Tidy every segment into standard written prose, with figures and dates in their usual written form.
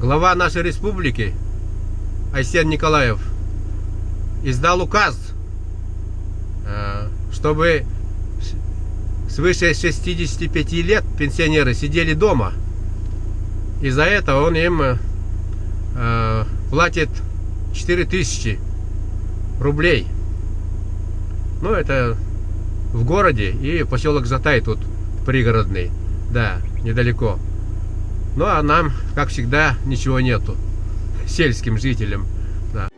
глава нашей республики Айсен Николаев издал указ, чтобы свыше 65 лет пенсионеры сидели дома. И за это он им платит 4000 рублей. Ну, это в городе и поселок Затай тут пригородный. Да, недалеко. Ну, а нам, как всегда, ничего нету. Сельским жителям. Да.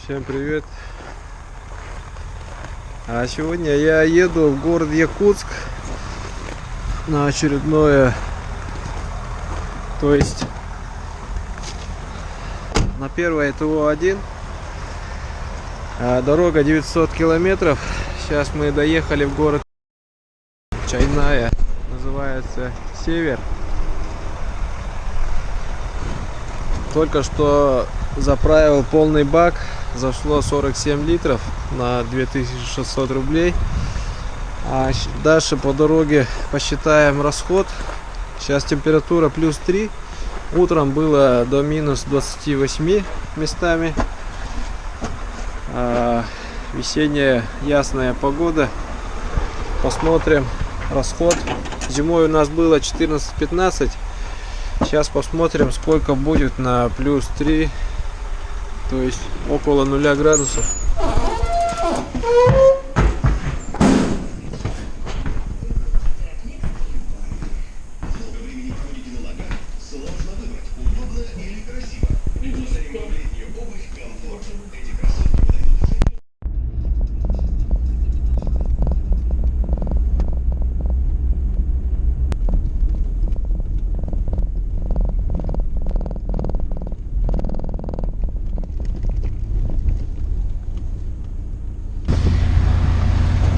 Всем привет! А сегодня я еду в город Якутск на очередное, то есть на первое ТО-1. Дорога 900 километров. Сейчас мы доехали в город Чайная, называется Север. Только что заправил полный бак. Зашло 47 литров на 2600 рублей. А дальше по дороге посчитаем расход. Сейчас температура плюс 3. Утром было до минус 28 местами. Весенняя ясная погода. Посмотрим расход. Зимой у нас было 14-15. Сейчас посмотрим, сколько будет на плюс 3. То есть около 0 градусов.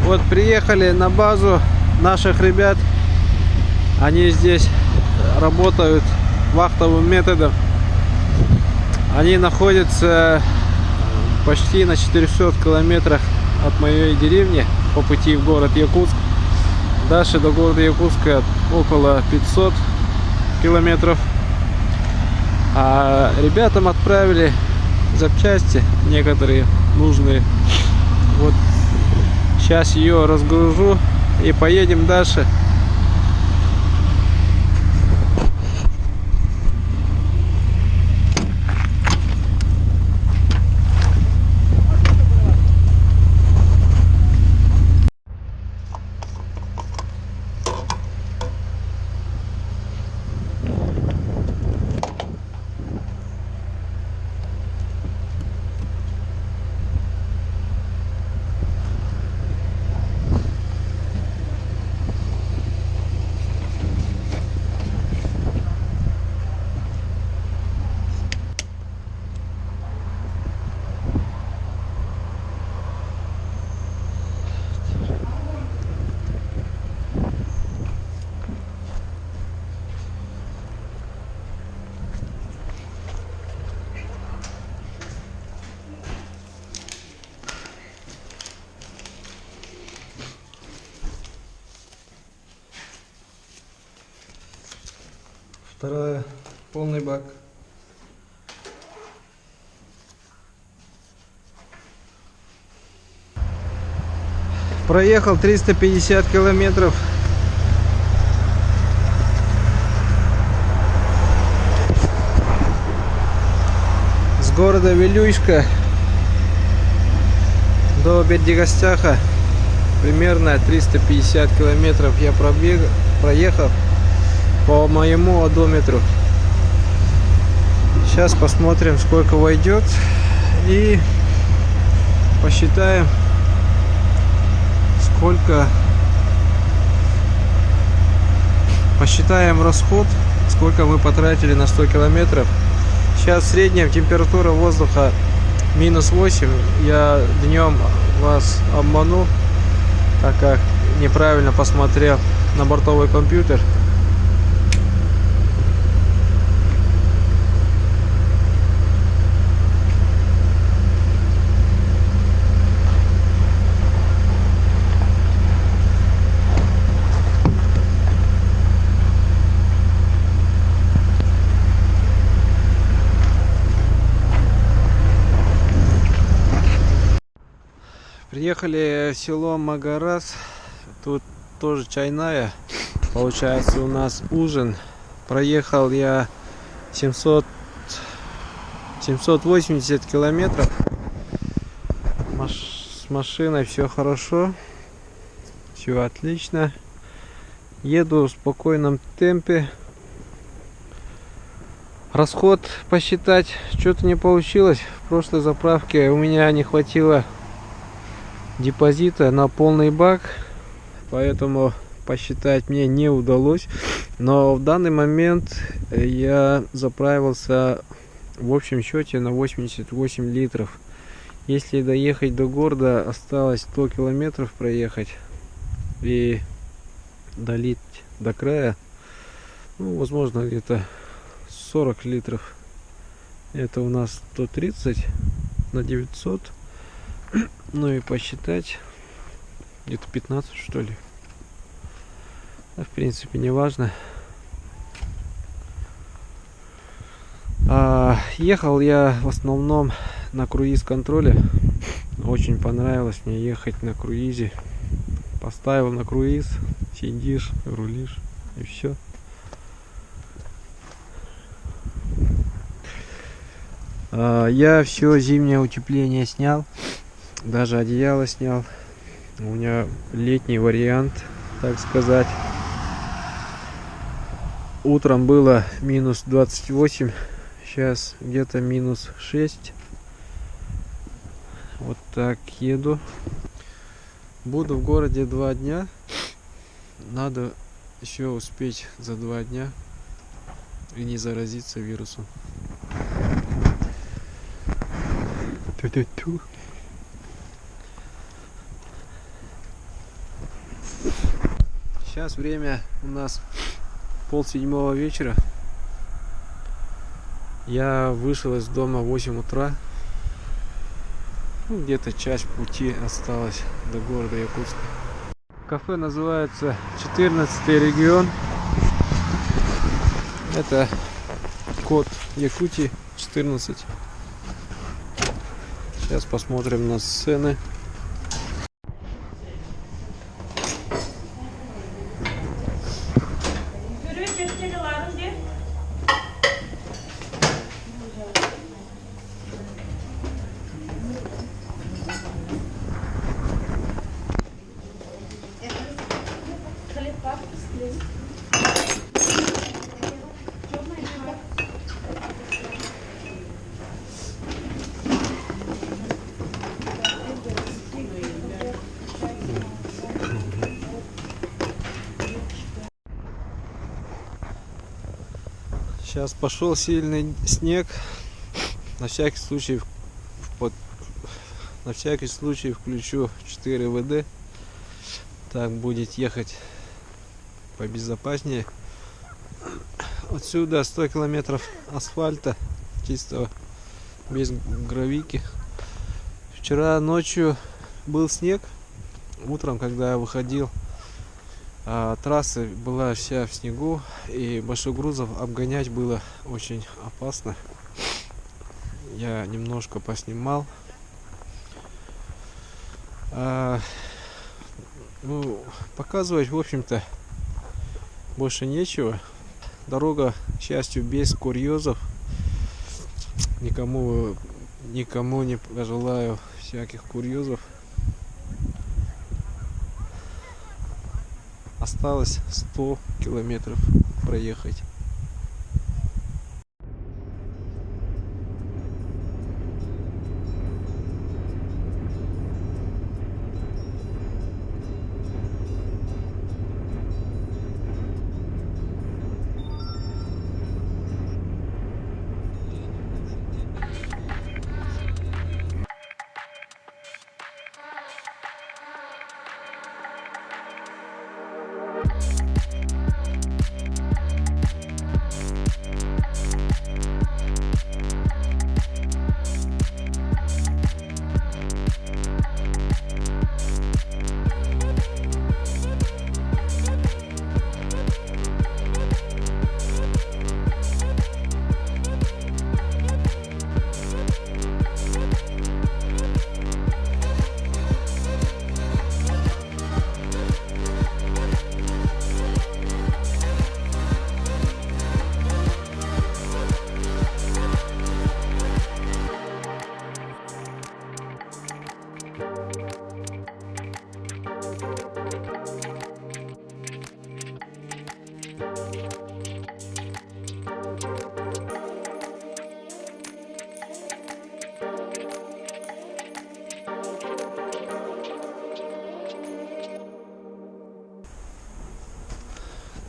Вот приехали на базу наших ребят. Они здесь работают вахтовым методом. Они находятся почти на 400 километрах от моей деревни по пути в город Якутск. Дальше до города Якутска около 500 километров. А ребятам отправили запчасти некоторые нужные. Вот сейчас ее разгружу и поедем дальше. Вторая Полный бак. Проехал 350 километров. С города Вилюйска до Бердигостяха примерно 350 километров я проехал по моему одометру. Сейчас посмотрим, сколько войдет, и посчитаем, посчитаем расход, сколько мы потратили на 100 километров. Сейчас в среднем температура воздуха -8. Я днем вас обманул, так как неправильно посмотрел на бортовой компьютер. Приехали в село Магарас. Тут тоже чайная. Получается, у нас ужин. Проехал я 780 километров. С машиной все хорошо. Все отлично. Еду в спокойном темпе. Расход посчитать что-то не получилось. В прошлой заправке у меня не хватило депозита на полный бак, поэтому посчитать мне не удалось. Но в данный момент я заправился в общем счете на 88 литров. Если доехать до города, осталось 100 километров проехать и долить до края, ну, возможно, где-то 40 литров. Это у нас 130 на 900. Ну и посчитать где-то 15, что ли. В принципе, не важно. Ехал я в основном на круиз-контроле. Очень понравилось мне ехать на круизе. Поставил на круиз, сидишь, рулишь, и все. Я все зимнее утепление снял. Даже одеяло снял. У меня летний вариант, так сказать. Утром было -28. Сейчас где-то -6. Вот так еду. Буду в городе 2 дня. Надо еще успеть за 2 дня и не заразиться вирусом. Ту-ту-ту. Сейчас время у нас 6:30 вечера. Я вышел из дома в 8 утра. Ну, где-то час пути осталось до города Якутска. Кафе называется 14-й регион. Это код Якутии 14. Сейчас посмотрим на цены. Сейчас пошел сильный снег. На всякий случай включу 4 ВД. Так будет ехать побезопаснее. Отсюда 100 километров асфальта чистого, без гравийки. Вчера ночью был снег. Утром, когда я выходил, Трасса была вся в снегу, и больших грузов обгонять было очень опасно. Я немножко поснимал. Ну, показывать, в общем-то, больше нечего. Дорога, к счастью, без курьезов. Никому не пожелаю всяких курьезов. Осталось 100 километров проехать.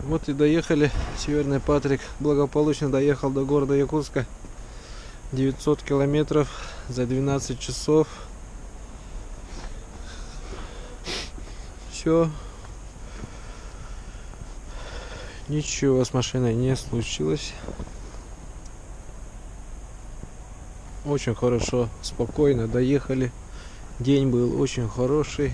Вот и доехали. Северный Патрик благополучно доехал до города Якутска. 900 километров за 12 часов. Все. Ничего с машиной не случилось. Очень хорошо, спокойно доехали. День был очень хороший.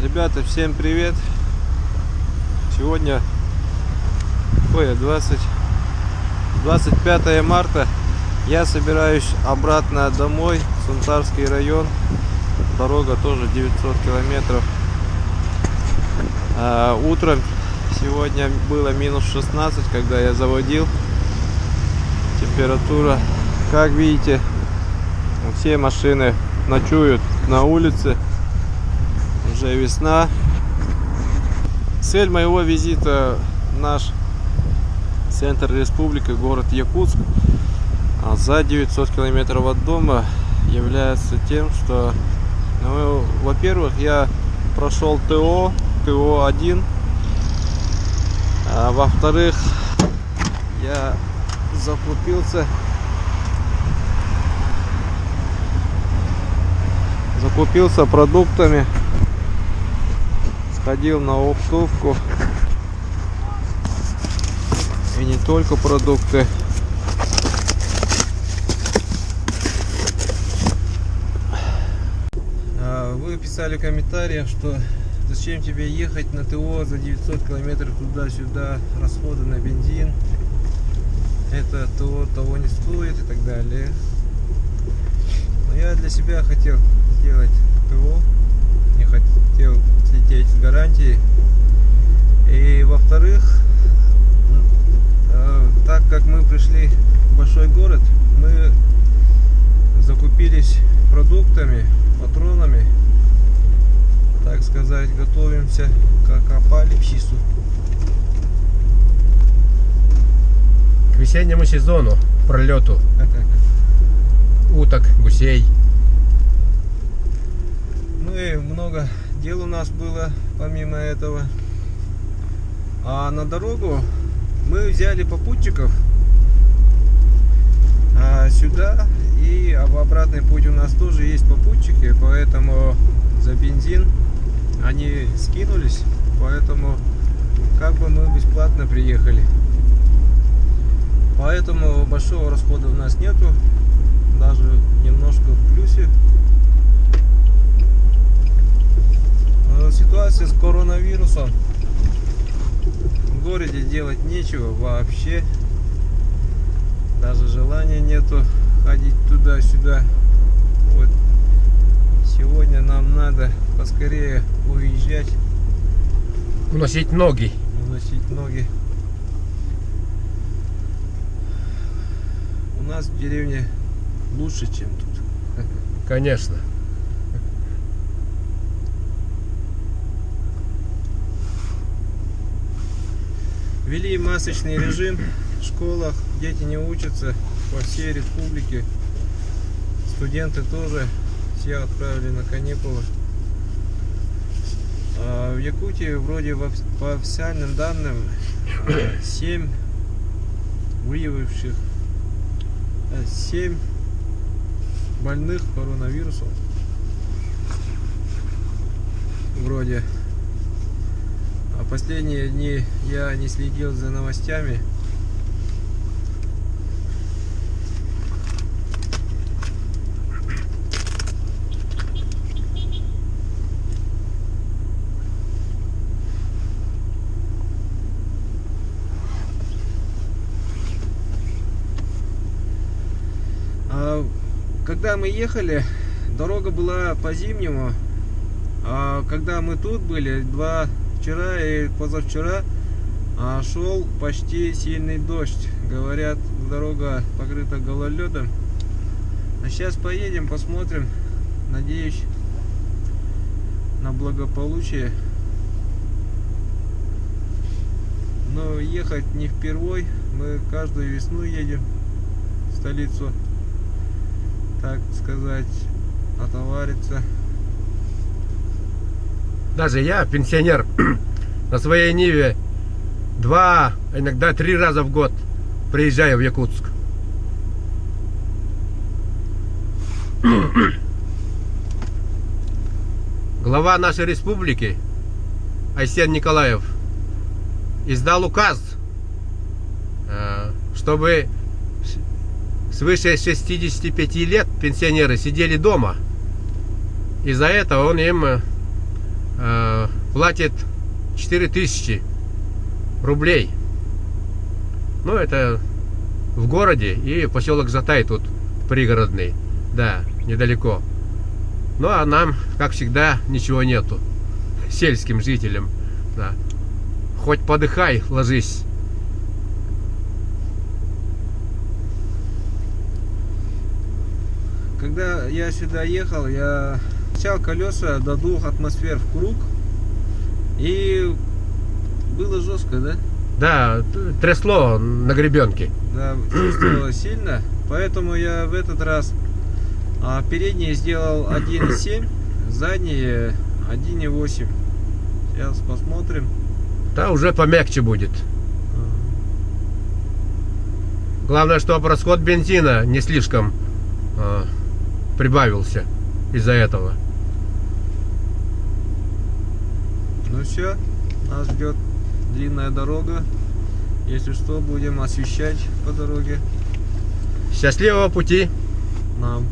Ребята, всем привет! Сегодня 25 марта. Я собираюсь обратно домой, Сунцарский район. Дорога тоже 900 километров. Утром сегодня было минус 16, когда я заводил. Температура, как видите, все машины ночуют на улице. Уже весна. Цель моего визита в наш центр республики, город Якутск, за 900 километров от дома, является тем, что, ну, во-первых, я прошел ТО-1, а во-вторых, я закупился продуктами. Сходил на оптовку, и не только продукты. Вы писали в комментариях, что зачем тебе ехать на ТО за 900 километров туда-сюда, расходы на бензин, это того не стоит и так далее. Но я для себя хотел сделать ТО, не хотел слететь с гарантией. И во-вторых, так как мы пришли в большой город, мы закупились продуктами, патронами. Так сказать, готовимся к апокалипсису. К весеннему сезону, пролету уток, гусей. Ну и много дел у нас было помимо этого. А на дорогу мы взяли попутчиков сюда, и в обратный путь у нас тоже есть попутчики, поэтому за бензин они скинулись, поэтому как бы мы бесплатно приехали. Поэтому большого расхода у нас нету, даже немножко в плюсе. Ситуация с коронавирусом. В городе делать нечего вообще. Даже желания нету ходить туда-сюда. Вот сегодня нам надо поскорее уезжать. Уносить ноги. Уносить ноги. У нас в деревне лучше, чем тут. Конечно. Ввели масочный режим в школах, дети не учатся по всей республике, студенты тоже все отправили на каникулы. А в Якутии вроде по официальным данным 7 выявивших 7 больных коронавирусом вроде. А последние дни я не следил за новостями. Когда мы ехали, дорога была по-зимнему, а когда мы тут были, вчера и позавчера, шел почти сильный дождь. Говорят, дорога покрыта гололедом. А сейчас поедем, посмотрим. Надеюсь на благополучие. Но ехать не впервой. Мы каждую весну едем в столицу, так сказать, отовариться. Даже я, пенсионер, на своей Ниве 2, иногда 3 раза в год приезжаю в Якутск. Глава нашей республики Айсен Николаев издал указ, чтобы свыше 65 лет пенсионеры сидели дома. И за это он им платит 4000 рублей. Ну, это в городе, и поселок Затай тут пригородный. Да, недалеко. Ну, а нам, как всегда, ничего нету. Сельским жителям. Да. Хоть подыхай, ложись. Когда я сюда ехал, я качал колеса до 2 атмосфер в круг. И было жестко, да? Да, трясло на гребенке. Да, чувствовало сильно. Поэтому я в этот раз передние сделал 1.7, задние 1.8. Сейчас посмотрим. Да, уже помягче будет. Главное, чтобы расход бензина не слишком прибавился из-за этого. Ну все, нас ждет длинная дорога. Если что, будем освещать по дороге. Счастливого пути нам.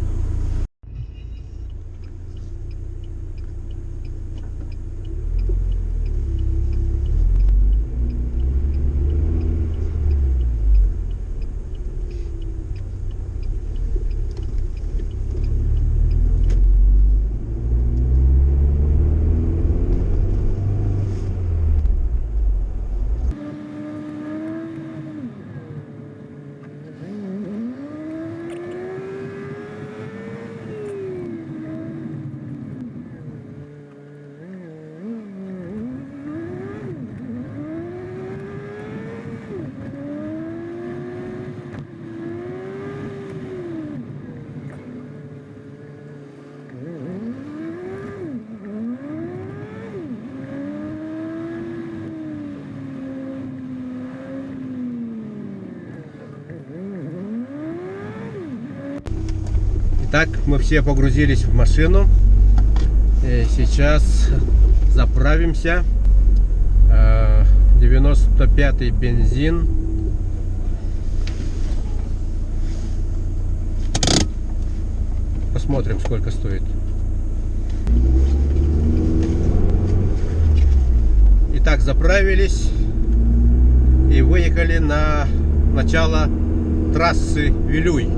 Итак, мы все погрузились в машину. И сейчас заправимся. 95-й бензин. Посмотрим, сколько стоит. Итак, заправились и выехали на начало трассы Вилюй.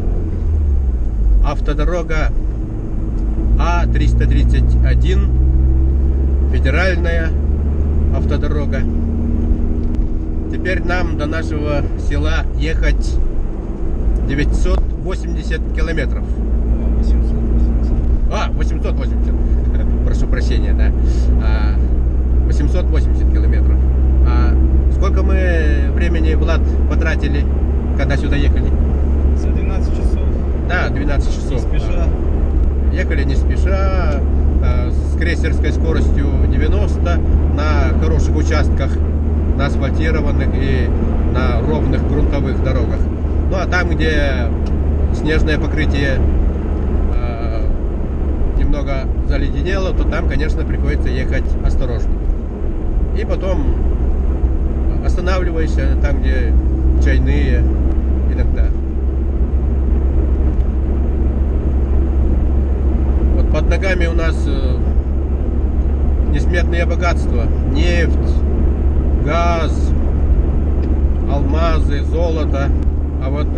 Автодорога А-331, федеральная автодорога. Теперь нам до нашего села ехать 980 километров. 880. Прошу прощения, да. 880 километров. Сколько мы времени, Влад, потратили, когда сюда ехали? За 12 часов. Да, 12 часов. Не спеша. Ехали не спеша, с крейсерской скоростью 90 на хороших участках, на асфальтированных и на ровных грунтовых дорогах. Ну а там, где снежное покрытие немного заледенело, то там, конечно, приходится ехать осторожно. И потом останавливаешься там, где чайные иногда. Вот под ногами у нас несметные богатства. Нефть, газ, алмазы, золото. А вот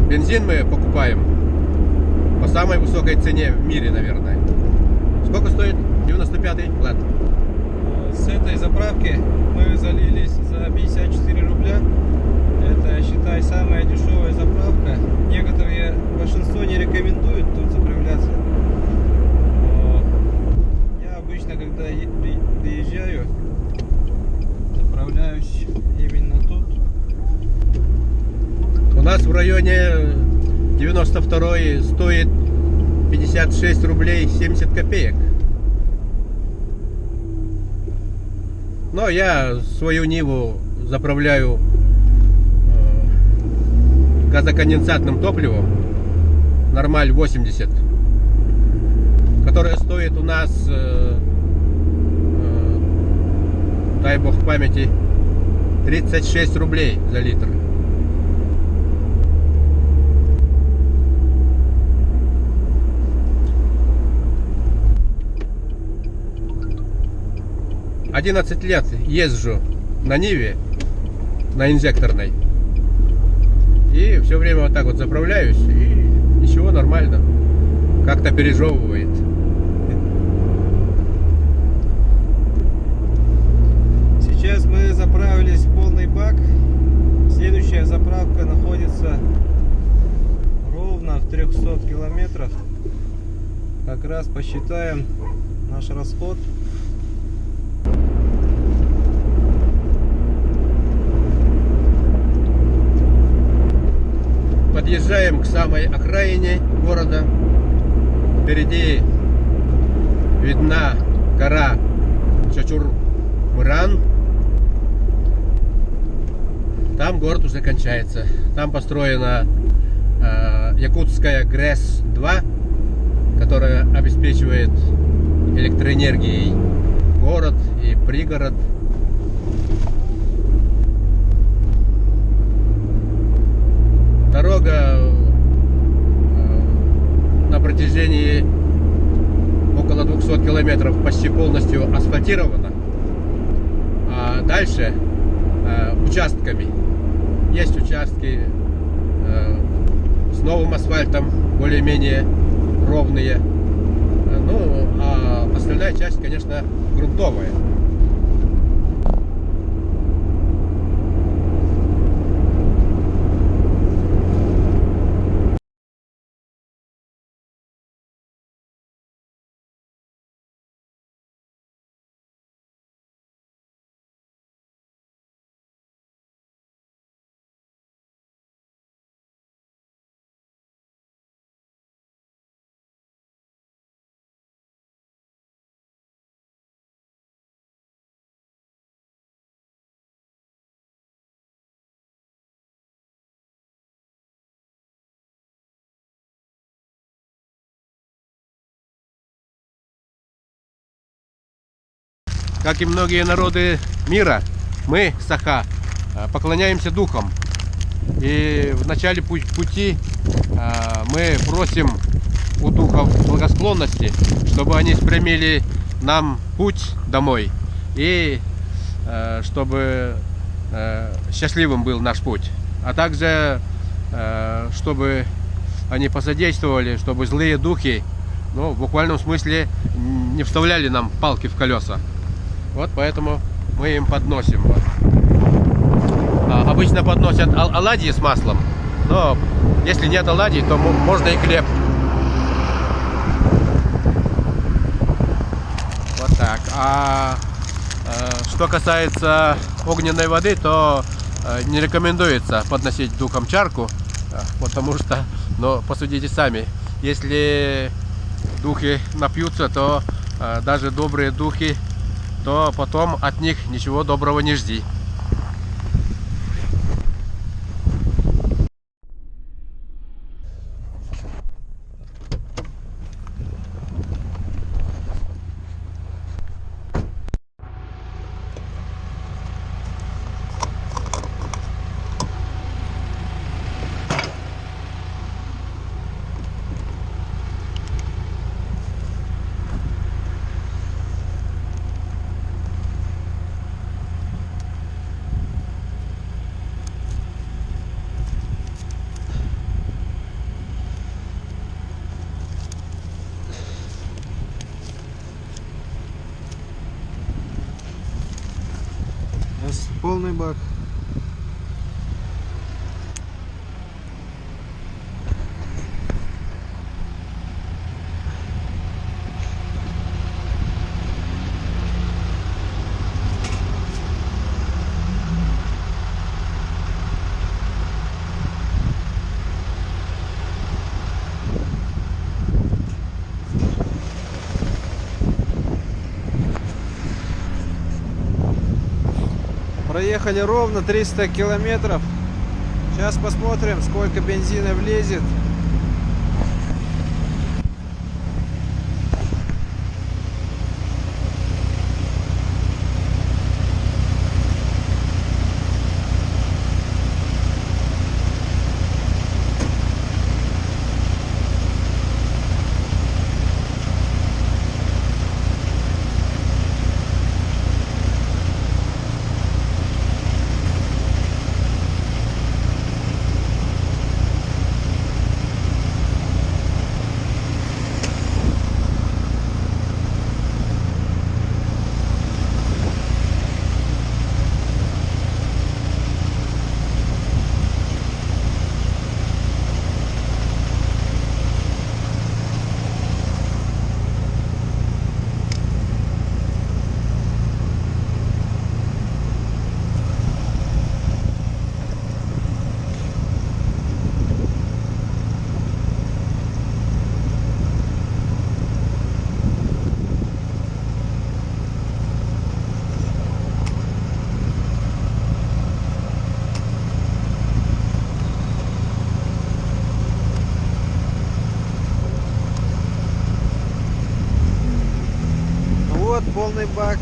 бензин мы покупаем по самой высокой цене в мире, наверное. Сколько стоит 95-й? Влад? С этой заправки мы залились за 54 рубля. Это, считай, самая дешевая заправка. Некоторые, большинство не рекомендуют тут заправляться. Но я обычно, когда приезжаю, заправляюсь именно тут. У нас в районе 92-й стоит 56 рублей 70 копеек. Но я свою Ниву заправляю газоконденсатным топливом Нормаль 80, которое стоит у нас, дай бог памяти, 36 рублей за литр. «11 лет езжу на Ниве, на инжекторной. И все время вот так вот заправляюсь, и ничего, нормально. Как-то пережевывает. Сейчас мы заправились в полный бак. Следующая заправка находится ровно в 300 километрах. Как раз посчитаем наш расход. Подъезжаем к самой окраине города. Впереди видна гора Чачур-Мыран. Там город уже кончается. Там построена якутская ГРЭС-2, которая обеспечивает электроэнергией город и пригород. Дорога на протяжении около 200 километров почти полностью асфальтирована. А дальше участками. Есть участки с новым асфальтом, более-менее ровные. Ну, а остальная часть, конечно, грунтовая. как и многие народы мира, мы, саха, поклоняемся духам. И в начале пути мы просим у духов благосклонности, чтобы они спрямили нам путь домой. И чтобы счастливым был наш путь. А также, чтобы они посодействовали, чтобы злые духи, ну, в буквальном смысле, не вставляли нам палки в колеса. Вот поэтому мы им подносим. Вот. Обычно подносят оладьи с маслом, но если нет оладий, то можно и хлеб. Вот так. Что касается огненной воды, то не рекомендуется подносить духом чарку, потому что, но посудите сами, если духи напьются, то даже добрые духи, то потом от них ничего доброго не жди. Полный бак. Проехали ровно 300 километров. Сейчас посмотрим, сколько бензина влезет. Вот полный бак.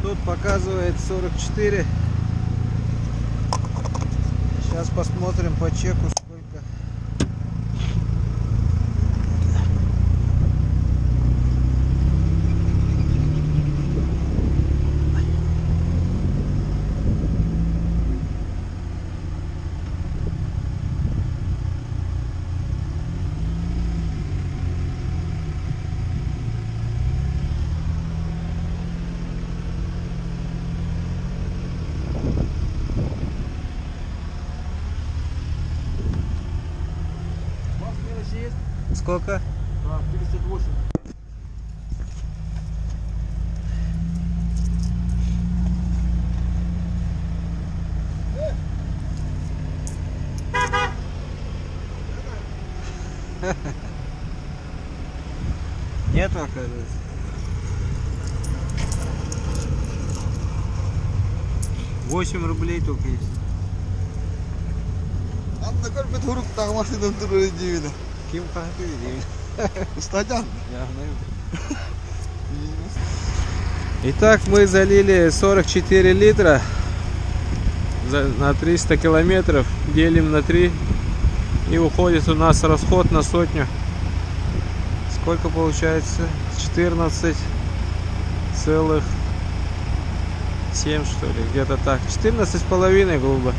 Тут показывает 44. Сейчас посмотрим по чеку сколько. Сколько? 58. Нету, оказывается. 8 рублей только есть. Anda kan bet huruf tak masih tentu dari jiwina. Kim kahti diyeyim. Ustacan. Я Итак, мы залили 44 литра на 300 километров, делим на 3, и уходит у нас расход на сотню. Сколько получается? 14,7 что ли, где-то так. 14,5 грубо.